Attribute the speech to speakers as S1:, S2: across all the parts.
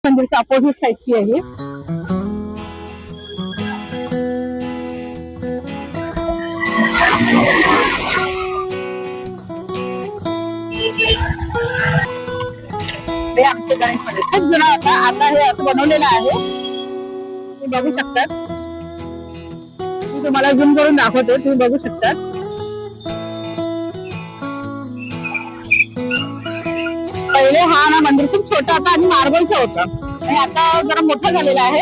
S1: मंदिरच्या अपोजिट साईडची आहे. हे आमचे गणेश मंदिर खूप जुना होता, आता हे असं बनवलेलं आहे. तुम्ही बघू शकतात. मी तुम्हाला झूम करून दाखवते, तुम्ही बघू शकतात. पहिले हा ना मंदिर खूप छोटा होता आणि मार्बलचं होतं आणि आता जरा मोठं झालेलं आहे,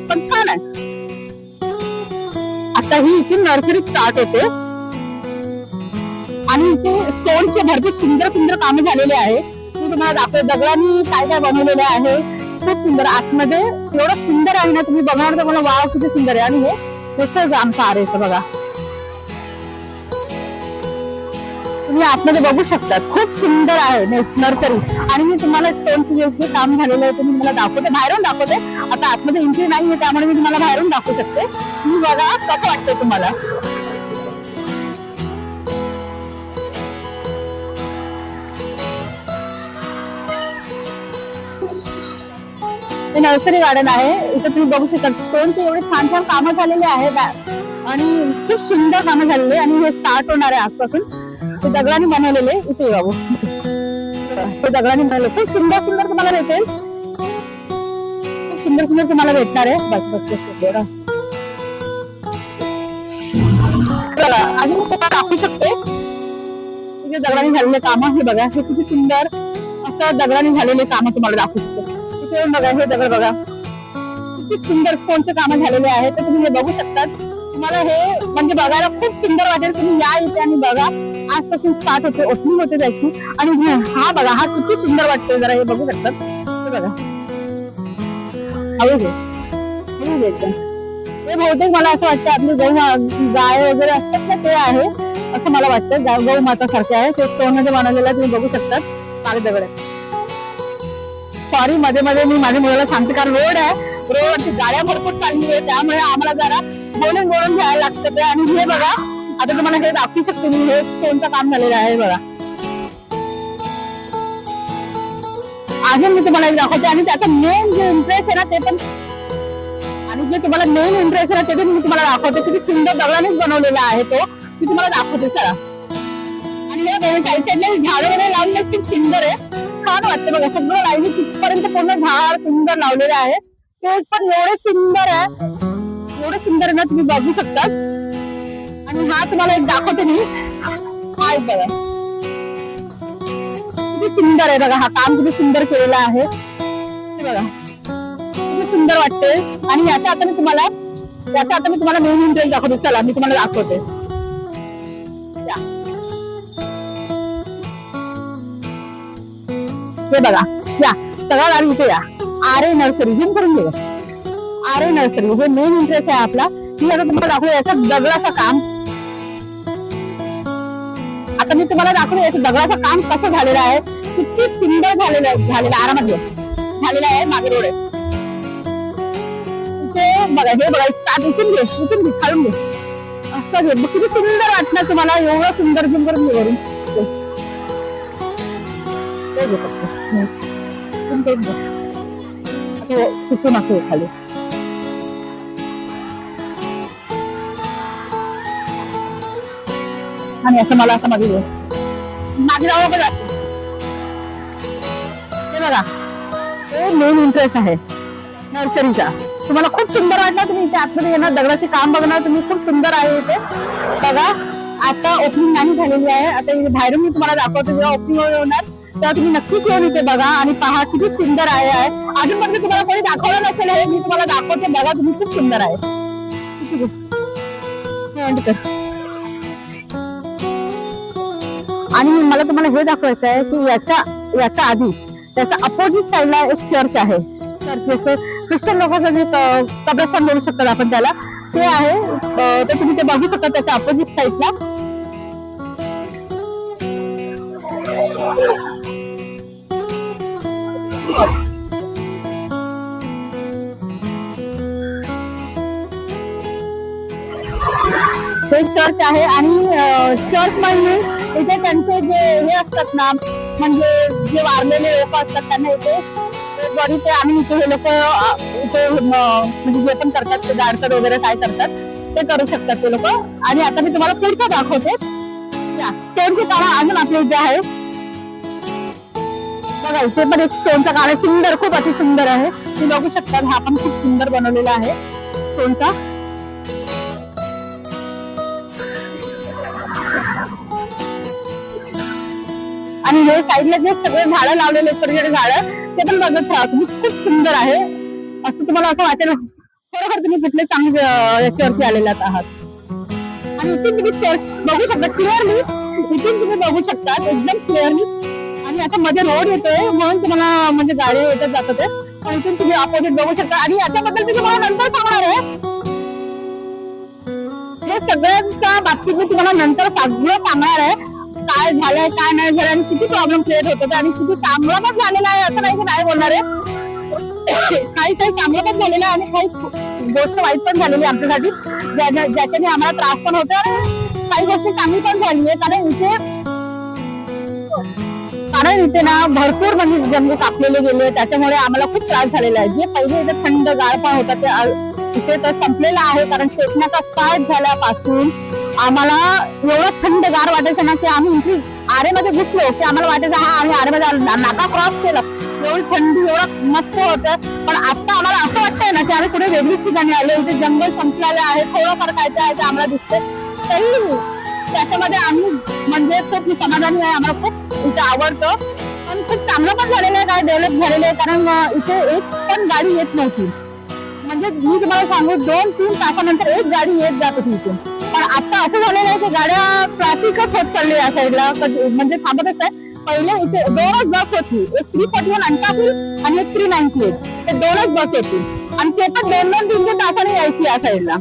S1: पण छान आहे. आता ही इथे नर्सरी स्टार्ट होते आणि इथे स्टोनचे भरपूर सुंदर सुंदर कामे झालेले आहे. मी तुम्हाला दाखवते दगडांनी काय काय बनवलेले आहे. खूप सुंदर आतमध्ये एवढं सुंदर आहे ना, तुम्ही बघणार तर मला वाव किती सुंदर आहे. आणि हे तसंच आमचं आरेचं बघा, तुम्ही आतमध्ये बघू शकता. खूप सुंदर आहे नर्सरी. आणि मी तुम्हाला स्टोनचे जे काम झालेलं आहे ते मी तुम्हाला दाखवते, बाहेरून दाखवते. आता आतमध्ये एंट्री नाहीये त्यामुळे मी तुम्हाला बाहेरून दाखवू शकते. मी बघा कसं वाटतंय तुम्हाला. हे नर्सरी गार्डन आहे. इथे तुम्ही बघू शकता स्टोनचे एवढे छान छान कामं झालेले आहेत आणि खूप सुंदर कामं झालेले. आणि हे स्टार्ट होणार आहे आजपासून. ते दगडांनी बनवलेले. इथे बाबू ते दगडांनी बनवले. खूप सुंदर सुंदर तुम्हाला भेटेल, खूप सुंदर सुंदर तुम्हाला भेटणार आहे. बस बस बस बघा, अजून तुम्हाला दाखवू शकते तिथे दगडांनी झालेले कामं. हे बघा, हे किती सुंदर असं दगडांनी झालेले कामं तुम्हाला दाखवू शकते. इथे बघा, हे दगड बघा किती सुंदर स्टोनचे कामं झालेले आहेत. तर तुम्ही हे बघू शकतात. तुम्हाला हे म्हणजे बघायला खूप सुंदर वाटेल. तुम्ही या इथे आणि बघा. आजपासून स्टार्ट होते, ओपनिंग होते त्याची. आणि हा बघा, हा किती सुंदर वाटतोय, जरा हे बघू शकतात. हे बघा, हे बहुतेक मला असं वाटतं आपली गाय वगैरे असतात ना, ते आहे असं मला वाटतं. गौ माता सारखे आहे ते स्टोन मध्ये बनवलेलं आहे. तुम्ही बघू शकतात. काळे दगड आहे. सॉरी, मध्ये मध्ये मी माझ्या मुलाला सांगते, कारण रोड आहे, रोडवरती गाड्या भरपूर चालली आहे त्यामुळे आम्हाला जरा बोलून बोलून घ्यायला लागतं ते. आणि हे बघा, आता तुम्हाला हे दाखवू शकते मी. हे स्टोनचं काम झालेलं आहे बघा. अजून मी तुम्हाला एक दाखवते. आणि त्याचा मेन जे इंटरेस्ट आहे ना ते पण, आणि जे तुम्हाला मेन इंटरेस्ट आहे ना ते पण मी तुम्हाला दाखवते. किती सुंदर दगडानेच बनवलेला आहे तो, मी तुम्हाला दाखवते. चला. आणि हे साईड साईडला झाडं वगैरे लावलेले खूप सुंदर आहे, छान वाटतं बघा. सगळं लाईनी तिथपर्यंत पूर्ण झाड सुंदर लावलेले आहे. ते पण एवढे सुंदर आहे, एवढे सुंदर आहे ना, तुम्ही बघू शकता. आणि हा तुम्हाला एक दाखवते मी. हा बघा किती सुंदर आहे बघा. हा काम किती सुंदर केलेलं आहे बघा, किती सुंदर वाटते. आणि याचा आता मी तुम्हाला मेन इंटरेस्ट दाखवते. चला, मी तुम्हाला दाखवते. हे बघा, या सगळं गाडी इथे या. आरे नर्सरी, झूम करून घे. आरे नर्सरी हे मेन इंटरेस्ट आहे आपला. मी आता तुम्हाला दाखवलं याचं दगडाचं काम. आता मी तुम्हाला दाखवलं याचं दगडाचं काम कसं झालेलं आहे. किती सुंदर झालेलं आरामात झालेलं आहे. मागे रोड आहे इथे बघा. हे बघा, स्टार्ट इथून घे खालून घे असं घे. किती सुंदर वाटणार तुम्हाला. एवढं सुंदर झूम करून घे वरून. कुठून असं खाली. आणि असं मला असं मागे जावं बघा. हे बघा, हे मेन इंटरेस्ट आहे नर्सरीचा. तुम्हाला खूप सुंदर वाटणार. तुम्ही इथे आतमध्ये येणार, दगडाचे काम बघणार तुम्ही. खूप सुंदर आहे इथे बघा. आता ओपनिंग नाही झालेली आहे. आता बाहेरून मी तुम्हाला दाखवते. जेव्हा ओपनिंग होणार तेव्हा तुम्ही नक्कीच येऊन इथे बघा आणि पहा किती सुंदर आहे. अजून पण तुम्हाला कोणी दाखवलं नसेल हे मी तुम्हाला दाखवते. बघा तुम्ही, खूप सुंदर आहे. आणि मला तुम्हाला हे दाखवायचं आहे की याच्या आधी त्याच्या अपोजिट साईडला एक चर्च आहे. चर्च ख्रिश्चन लोकांचं जे कब्रस्तान बोलू शकतात आपण त्याला, ते आहे. तर तुम्ही ते बघू शकता त्याच्या अपोजिट साईडला. हे चर्च आहे. आणि चर्च म्हणजे इथे त्यांचे जे हे असतात ना, म्हणजे जे वारलेले लोक असतात त्यांना इथे बॉडी ते आम्ही इथे हे लोक इथे म्हणजे जे पण करतात ते गाडसर वगैरे काय करतात ते करू शकतात ते लोक. आणि आता मी तुम्हाला पुढचं दाखवते. स्टोनची काळा अजून आपल्या इथे आहे बघा. इथे पण एक स्टोनचा काळा सुंदर खूप अति सुंदर आहे. तुम्ही बघू शकता हा पण खूप सुंदर बनवलेला आहे स्टोनचा. आणि हे साईडला जे सगळे झाडं लावलेले छोटे छोटे झाडं ते पण बघत राहा तुम्ही. खूप सुंदर आहे. असं तुम्हाला असं वाटेल खरोखर तुम्ही कुठले चांगले याच्यावरती आलेलात आहात. आणि इथे तुम्ही चर्च बघू शकता क्लिअरली. इथून तुम्ही बघू शकता एकदम क्लिअरली. आणि आता मध्ये रोड येतोय म्हणून तुम्हाला म्हणजे गाडी येतच जात होते. पण इथून तुम्ही अपोजिट बघू शकता. आणि याच्याबद्दल मी तुम्हाला नंतर सांगणार आहे. हे सगळ्यांच्या बाबतीत मी तुम्हाला नंतर सगळं सांगणार आहे काय झालंय काय नाही झालं आणि किती प्रॉब्लेम क्रिएट होत होते आणि किती चांगलं पण झालेलं आहे. असं नाही की नाही बोलणार आहे. काही चांगलं पण झालेलं आहे आणि काही गोष्ट वाईट पण झालेली आहे आमच्यासाठी ज्याच्याने आम्हाला त्रास पण होतो. आणि काही गोष्टी चांगली पण झाली आहे कारण इथे ना भरपूर म्हणजे जंगल कापलेले गेले त्याच्यामुळे आम्हाला खूप त्रास झालेला आहे. जे पहिले इथे थंड गार पण होता ते इथे तर संपलेला आहे. कारण शेतण्याचा स्टार्ट झाल्यापासून आम्हाला एवढं थंड गार वाटायचं ना की आम्ही इथे आरेमध्ये घुसलो की आम्हाला वाटायचं हा आम्ही आरेमध्ये नाका क्रॉस केलं. एवढी थंडी एवढं मस्त होतं. पण आता आम्हाला असं वाटतंय ना की आम्ही कुठे वेगळीच ठिकाणी आलो. इथे जंगल संपलेलं आहे. थोडंफार खायचं आहे ते आम्हाला दिसतंय. तरी त्याच्यामध्ये आम्ही म्हणजे खूप समाधानी आहे. आम्हाला खूप इथे आवडतं. पण खूप चांगलं पण झालेलं आहे काय डेव्हलप झालेलं आहे. कारण इथे एक पण गाडी येत नव्हती. म्हणजे मी तुम्हाला सांगू 2-3 तासानंतर एक गाडी येत जात होती इथून. पण आता असं झालेलं आहे की गाड्या ट्रॅफिकच होत चालली या साईडला म्हणजे थांबतच आहे. पहिले इथे 2च बस होती. एक 341 अंतापूर आणि एक 398 ते 2च बस होती. आणि ते पण 2-2-3 तासाने यायची या साईडला.